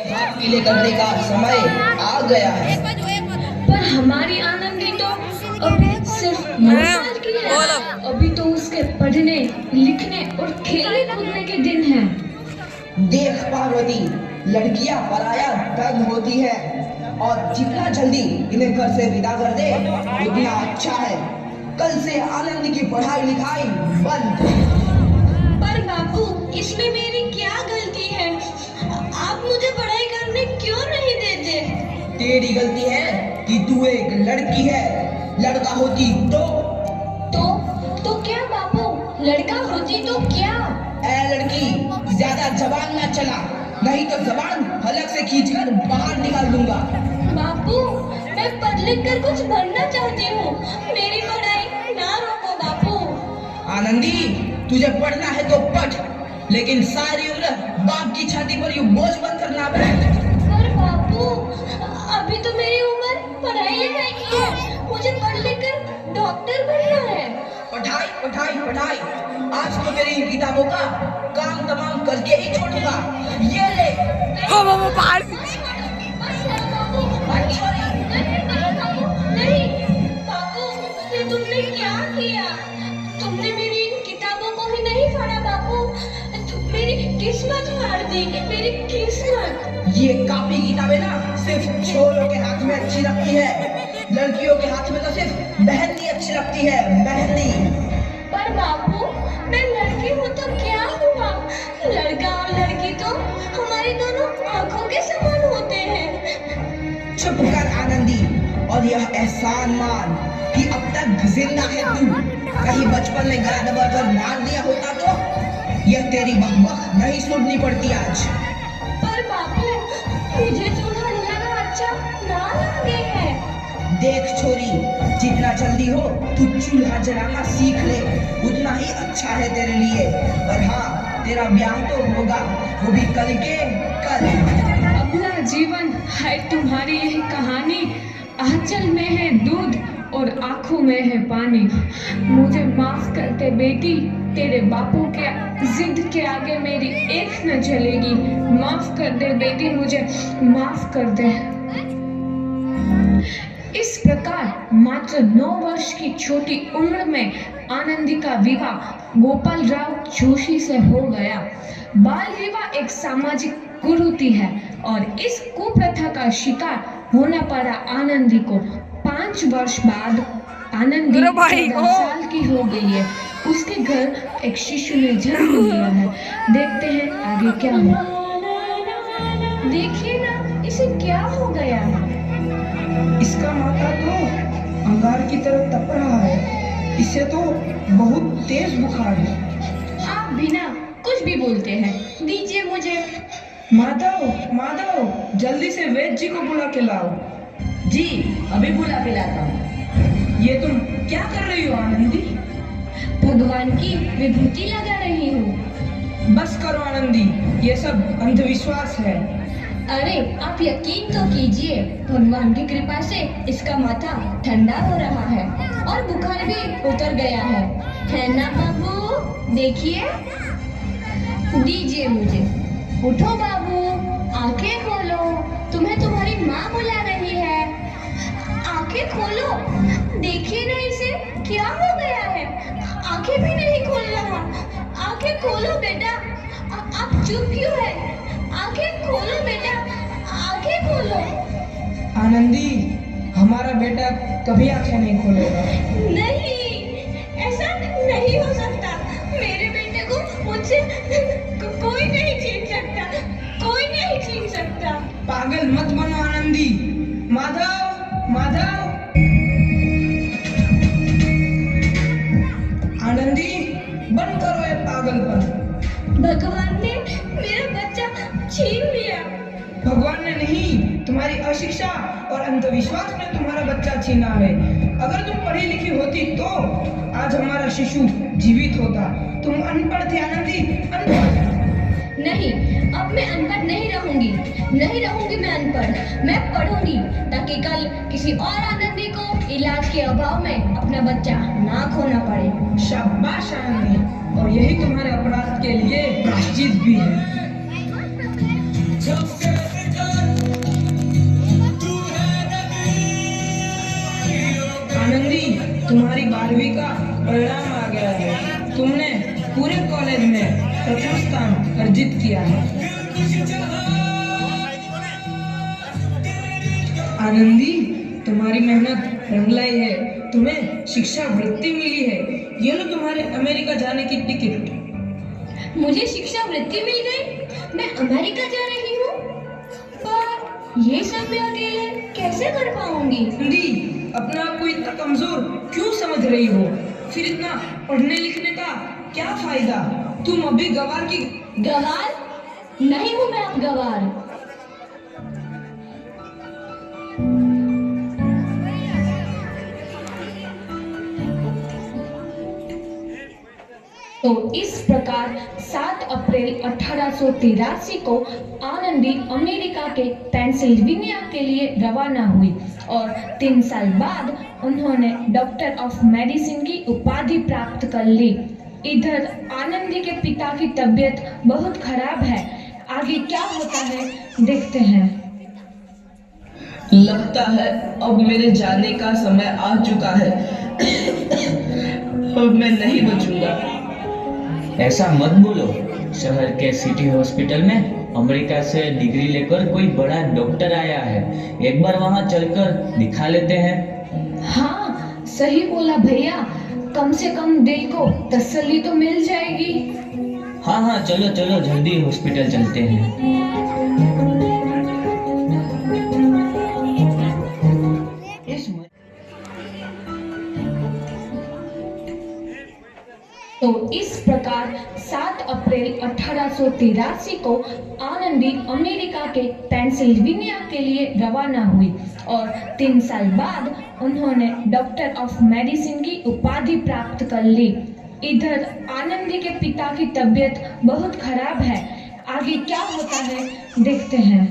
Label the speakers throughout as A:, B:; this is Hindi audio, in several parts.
A: हाथ पीले करने का समय आ गया है।
B: पर हमारी आनंदी तो अभी सिर्फ 9 साल की है। अभी तो उसके पढ़ने लिखने और खेलने कूदने के दिन हैं।
A: देख पार्वती, लड़कियां पराया धन होती है और जितना जल्दी इन्हें घर से विदा कर दे उतना अच्छा है। कल से आनंद की पढ़ाई लिखाई बंद।
B: पर बापू, इसमें मेरी क्या गलती है? आप मुझे पढ़ाई करने क्यों नहीं देते?
A: तेरी गलती है कि तू एक लड़की है। लड़का होती
B: तो क्या बापू? लड़का होती तो क्या?
A: ए लड़की, ज्यादा जबान ना चला, नहीं तो जबान हलक से खींचकर बाहर निकाल दूंगा।
B: बापू, मैं पढ़ लिख कर कुछ बनना चाहती हूँ। मेरी पढ़ाई ना रोको बापू।
A: आनंदी, तुझे पढ़ना है तो पढ़, लेकिन सारी उम्र बाप की छाती पर यूं बोझ बनकर ना बैठ।
B: पर बापू, अभी तो मेरी उम्र पढ़ाई लिखाई की है। मुझे पढ़ लिख कर डॉक्टर बनना है।
A: पढ़ाई पढ़ाई पढ़ाई, आज तो तेरी इन किताबों का काम तमाम करके ही छोड़ूंगा। ये ले।
B: नहीं बापू, ये तुमने क्या किया? तुमने मेरी इन किताबों को ही नहीं पढ़ा बापू। मेरी किस्मत फाड़ दी, मेरी किस्मत।
A: ये कापी किताबें ना सिर्फ छोरों के हाथ में अच्छी लगती है, लड़कियों के हाथ में तो सिर्फ मेहंदी अच्छी लगती है, मेहंदी।
B: पर बापू, मैं लड़की हूँ तो क्या हुआ? लड़का और लड़की तो हमारी दोनों आंखों के समान होते हैं।
A: चुप कर आनंदी, और यह एहसान मान कि अब तक जिंदा है तू। कहीं बचपन में गला दबाकर मार दिया होता तो यह तेरी बकबक नहीं सुननी पड़ती आज।
B: पर बापू, मुझे चूल्हा जलाना अच्छा ना लगे है।
A: देख छोरी, जितना जल्दी हो तू चूल्हा जलाना सीख ले, उतना ही अच्छा है तेरे लिए। और हाँ, तेरा ब्याह तो होगा, वो भी कल के कल।
B: अबला जीवन है तुम्हारी यही कहानी। आंचल में है दूध और आंखों में है पानी। मुझे माफ कर दे बेटी, तेरे बापू के जिद के आगे मेरी एक न चलेगी। माफ कर दे बेटी, मुझे माफ कर दे। इस प्रकार मात्र 9 वर्ष की छोटी उम्र में आनंदी का विवाह गोपाल राव जोशी से हो गया। बाल विवाह एक सामाजिक कुरीति है और इस कुप्रथा का शिकार होना पड़ा आनंदी को। 5 वर्ष बाद आनंदी 14 साल की हो गई है। उसके घर एक शिशु ने जन्म लिया है। देखते हैं आगे क्या हुआ। देखिए ना, इसे क्या हो गया है?
A: इसका माथा तो अंगार की तरह तप रहा है। इसे तो बहुत तेज बुखार है।
B: आप बिना कुछ भी बोलते हैं, दीजिए मुझे।
A: माधव, माधव, जल्दी से वैद्य जी को बुला के लाओ। जी, अभी बुला के लाता हूँ। ये तुम क्या कर रही हो आनंदी?
B: भगवान की विभूति लगा रही हूँ।
A: बस करो आनंदी, ये सब अंधविश्वास है।
B: अरे आप यकीन तो कीजिए, भगवान की कृपा से इसका माथा ठंडा हो रहा है और बुखार भी उतर गया है ना बाबू? देखिए, दीजिए मुझे। उठो बाबू, आंखें खोलो, तुम्हें तुम्हारी माँ बुला रही है। आंखें खोलो, देखिए ना इसे क्या हो गया है। आंखें भी नहीं खोल रहा। आंखें खोलो बेटा। आप चुप क्यों है? आंखें खोलो बेटा, आंखें खोलो।
A: आनंदी, हमारा बेटा कभी आंखें नहीं खोलेगा।
B: नहीं, ऐसा नहीं हो सकता। मेरे बेटे को मुझसे कोई नहीं छीन सकता, कोई नहीं छीन सकता।
A: पागल मत बनो आनंदी। माधव, माधव। आनंदी, बंद करो ये पागलपन।
B: भगवान ने मेरा बच्चा छीन लिया।
A: भगवान ने नहीं, तुम्हारी अशिक्षा और अंधविश्वास ने तुम्हारा बच्चा छीना है। अगर तुम पढ़ी लिखी होती तो आज हमारा शिशु जीवित होता। तुम अनपढ़ थे आनंदी, अनपढ़।
B: नहीं, अब मैं अनपढ़ नहीं रहूंगी। नहीं रहूंगी मैं अनपढ़। मैं पढ़ूंगी ताकि कल किसी और आनंदी को इलाज के अभाव में अपना बच्चा ना खोना पड़े।
A: शाबाश आनंदी, और यही तुम्हारे अपराध के लिए प्रायश्चित भी है।
C: परिणाम आ गया है। तुमने पूरे कॉलेज में प्रथम स्थान अर्जित किया है। आनंदी, तुम्हारी मेहनत रंग लाई है। तुम्हें शिक्षा वृत्ति मिली है। ये लो तुम्हारे अमेरिका जाने की टिकट।
B: मुझे शिक्षा वृत्ति मिल गई। मैं अमेरिका जा रही हूँ, पर ये सब मैं अकेले कैसे कर पाऊंगी?
C: आनंदी, अपना आप को इतना कमजोर क्यों समझ रही हो? फिर इतना पढ़ने लिखने का क्या फायदा? तुम अभी गवार की
B: गवार नहीं हूँ मैं अब गवार। तो इस प्रकार 7 अप्रैल 1883 को आनंदी अमेरिका के पेंसिल्वेनिया के लिए रवाना हुई और 3 साल बाद उन्होंने डॉक्टर ऑफ मेडिसिन की उपाधि प्राप्त कर ली। इधर आनंदी के पिता की तबीयत बहुत खराब है। आगे क्या होता है देखते हैं।
A: लगता है अब मेरे जाने का समय आ चुका है। अब मैं नहीं बचूंगा।
D: ऐसा मत बोलो। शहर के सिटी हॉस्पिटल में अमेरिका से डिग्री लेकर कोई बड़ा डॉक्टर आया है। एक बार वहां चलकर दिखा लेते हैं।
B: हाँ, सही बोला भैया। कम से कम दिल को तसल्ली तो मिल जाएगी।
D: हाँ हाँ, चलो चलो जल्दी हॉस्पिटल चलते हैं।
B: तो इस प्रकार 7 अप्रैल 1883 को आनंदी अमेरिका के पेंसिल्वेनिया के लिए रवाना हुई और 3 साल बाद उन्होंने डॉक्टर ऑफ मेडिसिन की उपाधि प्राप्त कर ली। इधर आनंदी के पिता की तबीयत बहुत खराब है। आगे क्या होता है देखते हैं।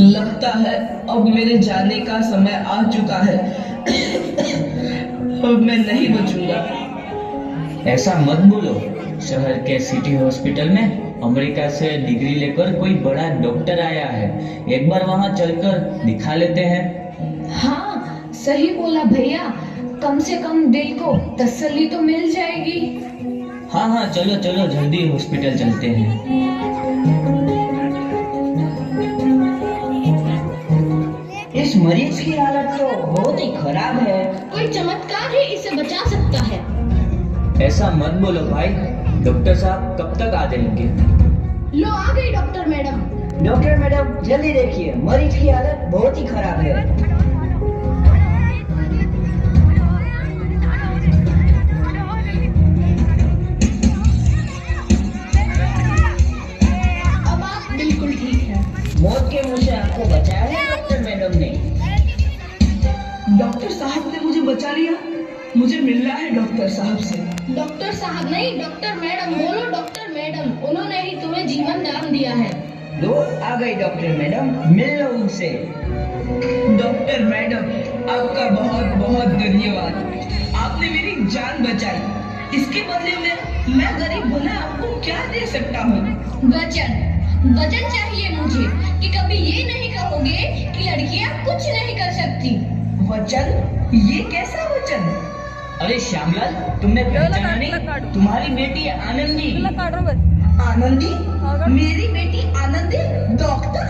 A: लगता है अब मेरे जाने का समय आ चुका है। अब मैं नहीं बचूंगा।
D: ऐसा मत बोलो। शहर के सिटी हॉस्पिटल में अमेरिका से डिग्री लेकर कोई बड़ा डॉक्टर आया है। एक बार वहां चलकर दिखा लेते हैं।
B: हाँ, सही बोला भैया। कम से कम दिल को तसल्ली तो मिल जाएगी।
D: हाँ हाँ, चलो चलो जल्दी हॉस्पिटल चलते हैं।
A: इस मरीज की हालत तो बहुत ही खराब है।
B: कोई चमत्कार ही इसे बचा सकता है।
D: ऐसा मत बोलो भाई। डॉक्टर साहब कब तक आ जाएंगे?
B: लो आ गई डॉक्टर मैडम।
A: डॉक्टर मैडम जल्दी देखिए, मरीज की हालत बहुत ही खराब है।
B: अब आप बिल्कुल ठीक हैं।
A: मौत के मुंह से आपको बचाया है डॉक्टर मैडम ने।
C: डॉक्टर साहब ने मुझे बचा लिया। मुझे मिलना है डॉक्टर साहब से।
B: डॉक्टर साहब नहीं, डॉक्टर मैडम बोलो। डॉक्टर मैडम, उन्होंने ही तुम्हें जीवन दान दिया है।
A: लो आ गई डॉक्टर मैडम, मिल लो उनसे। डॉक्टर मैडम आपका बहुत बहुत धन्यवाद। आपने मेरी जान बचाई। इसके बदले में मैं गरीब भला आपको क्या दे सकता हूँ?
B: वचन वचन चाहिए मुझे कि कभी ये नहीं कहोगे कि लड़कियां कुछ नहीं कर सकती।
A: वचन? ये कैसा वचन?
D: अरे श्यामलाल, तुमने पहचाना नहीं? तुम्हारी बेटी आनंदी।
A: आनंदी? मेरी बेटी आनंदी डॉक्टर?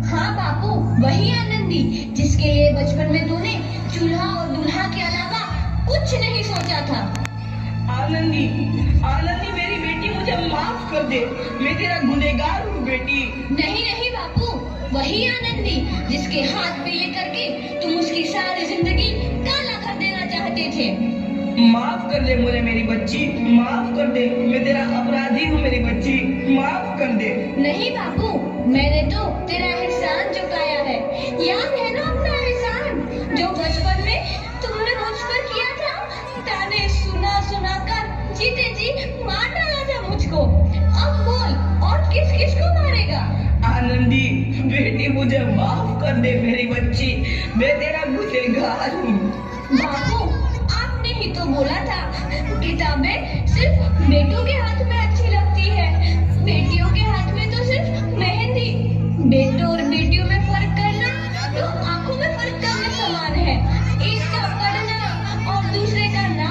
B: हाँ बापू, वही आनंदी जिसके लिए बचपन में तूने चूल्हा और दूल्हा के अलावा कुछ नहीं सोचा था।
A: आनंदी, आनंदी मेरी बेटी, मुझे माफ कर दे। मैं तेरा गुनहगार हूँ बेटी।
B: नहीं नहीं बापू, वही आनंदी जिसके हाथ पे ये करके तुम उसकी सारी जिंदगी काला कर देना चाहते थे।
A: माफ कर दे मुझे मेरी बच्ची, माफ कर दे। मैं तेरा अपराधी हूँ मेरी बच्ची, माफ कर दे।
B: नहीं बापू, मैंने तो तेरा एहसान चुकाया है। याद है ना अपना एहसान जो बचपन में तुमने मुझ पर किया था? ताने सुना सुना कर जीते जी मार डाला था मुझको। अब बोल, और किस किस को मारेगा?
A: आनंदी बेटी, मुझे माफ कर दे मेरी बच्ची। मैं तेरा गुनहगार हूँ।
B: बापू, आपने ही तो बोला था किताबें सिर्फ बेटों के हाथ में अच्छी लगती है, बेटियों के हाथ में तो सिर्फ मेहंदी। बेटों और बेटियों में फर्क करना तो आंखों में फर्क करने समान है। एक का पढ़ना और दूसरे का ना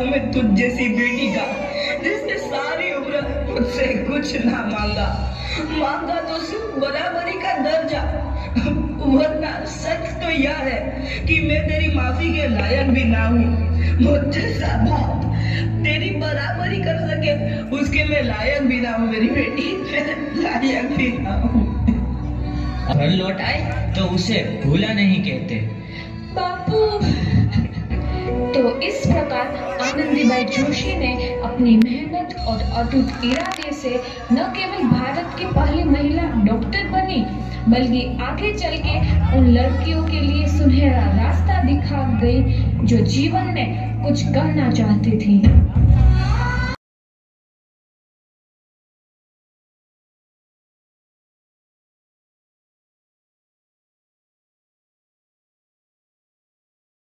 A: हूँ मैं तुझ जैसी बेटी का, जिसने सारी उम्र मुझसे कुछ ना मांगा तो सिर्फ बराबरी का दर्जा। वरना सच तो यह है कि मैं तेरी माफी के लायक भी ना हूँ। मुझ जैसा बाप तेरी बराबरी कर सके उसके मैं लायक भी ना हूँ मेरी बेटी, मैं लायक भी ना हूँ।
D: घर लौट आए तो उसे भूला नहीं कहते।
B: बापू। तो इस प्रकार आनंदीबाई जोशी ने अपनी मेहनत और अटूट इरादे से न केवल भारत की पहली महिला डॉक्टर बनी, बल्कि आगे चल के उन लड़कियों के लिए सुनहरा रास्ता दिखा गई जो जीवन में कुछ करना चाहती थी।